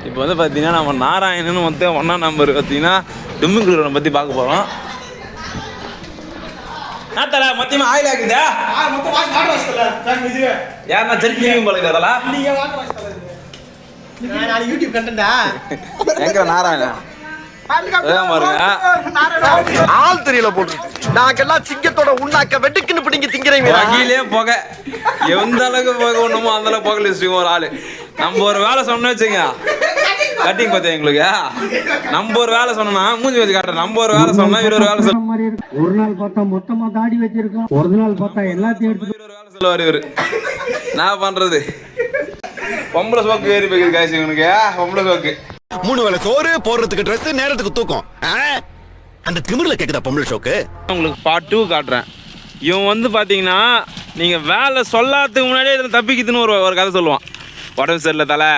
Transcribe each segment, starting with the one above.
இப்போ வந்து பார்த்தீங்கன்னா நம்ம நாராயணன் வந்து 1ஆம் நம்பர் பார்த்தீங்கன்னா டும்மிங்குளூரை பற்றி பார்க்க போகிறோம். தல மொத்தமா ஆயில் ஆகுதா? மொத்தம் வாட்டர் வாஸ்தல யாருன்னா ஜெர்க்கிங் போல இருக்கா? நீங்க வாட்டர் வாஸ்தல நான் யூடியூப் கண்டென்ட்டா எங்க நாராயணன் ஆள் தெரியல போட்டு நாங்கெல்லாம் சிங்கத்தோட உண்ணாக்க வெட்டுக்குன்னு பிடிங்க திங்கிறீங்க. வகையிலே புகை எந்த அளவுக்கு புகை ஒண்ணுமோ அந்த அளவுக்கு புகை வச்சுக்கோ ஒரு ஆளு. நம்ம ஒரு வேலை சொன்னோம் வச்சுங்க கட்டிங் பார்த்தேன் எங்களுக்கு. நம்ம ஒரு வேலை சொன்னா மூஞ்சி வச்சு காட்டுறோம். நம்ம ஒரு வேலை சொன்னா இவர் ஒரு வேலை சொல்ல. ஒரு நாள் பார்த்தா மொத்தமா தாடி வச்சிருக்கோம், ஒரு நாள் பார்த்தா எல்லாத்தையும் எடுத்து ஒரு வேலை சொல்லுவார் இவரு. நான் பண்றது பொம்பளை சோக்கு ஏறி போய்க்குது காய்ச்சி இவனுக்கு. பொம்பளை சோக்கு 3 வேளை சோறு போடுறதுக்கு ட்ரெஸ் நேரத்துக்கு தூக்கம். அந்த திமிர்ல கேக்குதா பொம்பளை ஷோக்கு? உங்களுக்கு பார்ட் 2 காட்டுறேன். இவன் வந்து பார்த்தீங்கன்னா நீங்கள் வேலை சொல்லாததுக்கு முன்னாடியே இதில் தப்பிக்குதுன்னு ஒரு கதை சொல்லுவான். உடம்பு சரியில்லை தலை,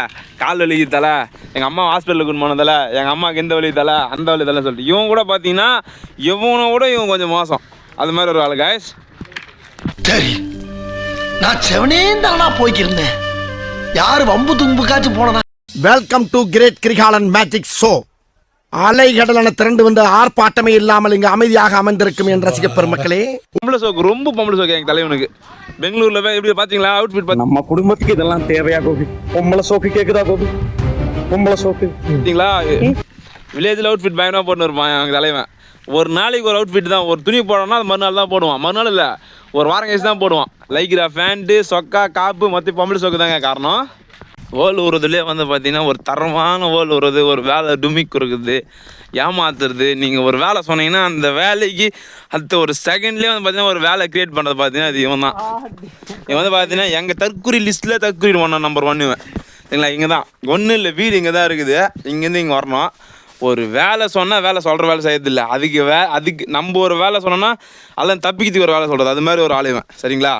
கால் வலிக்கு தலை, எங்கள் அம்மா ஹாஸ்பிட்டலுக்கு கொண்டு போன தலை, எங்கள் அம்மாவுக்கு எந்த வலி தலை, அந்த வலி தலை சொல்லிட்டு இவன் கூட பார்த்தீங்கன்னா இவனோட இவன் கொஞ்சம் மோசம். அது மாதிரி ஒரு ஆள் காய்ஸ். சரி, நான் செவனேந்தானா போய்க்கிருந்தேன். யாரு வம்பு தும்புக்காச்சும் போனா. Welcome to great Kirikalan magic show. அலைகடலான திரண்டு வந்து ஆர்ப்பாட்டமே இல்லாமல் இங்கு அமைதியாக அமர்ந்திருக்கும் என் ரசிக பெருமக்களே. பொம்பளை சோக்கு ரொம்ப பொம்பளை சோக்கு எங்கள் தலைவனுக்கு. பெங்களூர்ல போய் எப்படி பார்த்தீங்களா அவுட்ஃபிட் நம்ம குடும்பத்துக்கு இதெல்லாம் தேவையா கோபி? பொம்பளை சோக்கு கேக்குதா கோபி? பொம்பளை சோக்கு பார்த்தீங்களா? வில்லேஜில் அவுட்ஃபிட் பயங்கரமாக போட்டுன்னு இருப்பான் எங்கள் தலைவன். ஒரு நாளைக்கு ஒரு அவுட்ஃபிட் தான். ஒரு துணி போடணும்னா அது மறுநாள் தான் போடுவான். மறுநாள் இல்லை, ஒரு வாரம் கழிச்சு தான் போடுவான். லைக்ரா பேண்ட்டு, சொக்கா, காப்பு மொத்தம் பொம்பளை சோக்கு தாங்க காரணம். ஓல் உறதுலேயே வந்து பார்த்தீங்கன்னா ஒரு தரமான ஓல் உறது, ஒரு வேலை டுமிக் இருக்குது, ஏமாத்துறது. நீங்கள் ஒரு வேலை சொன்னீங்கன்னா அந்த வேலைக்கு அடுத்த ஒரு செகண்ட்லேயே வந்து பார்த்தீங்கன்னா ஒரு வேலை க்ரியேட் பண்ணுறது பார்த்தீங்கன்னா அது இவன் தான். இவன் வந்து பார்த்தீங்கன்னா எங்கள் தற்கொலை லிஸ்ட்டில் தற்கொலை 1 நம்பர் 1 சரிங்களா? இங்கே தான் ஒன்றும் இல்லை, வீடு இங்கே தான் இருக்குது. இங்கேருந்து இங்கே வரணும். ஒரு வேலை சொன்னால் வேலை சொல்கிற வேலை செய்யறதில்லை. அதுக்கு நம்ம ஒரு வேலை சொன்னோன்னா அதெல்லாம் தப்பிக்கிறதுக்கு ஒரு வேலை சொல்கிறது. அது மாதிரி ஒரு ஆளுவன் சரிங்களா?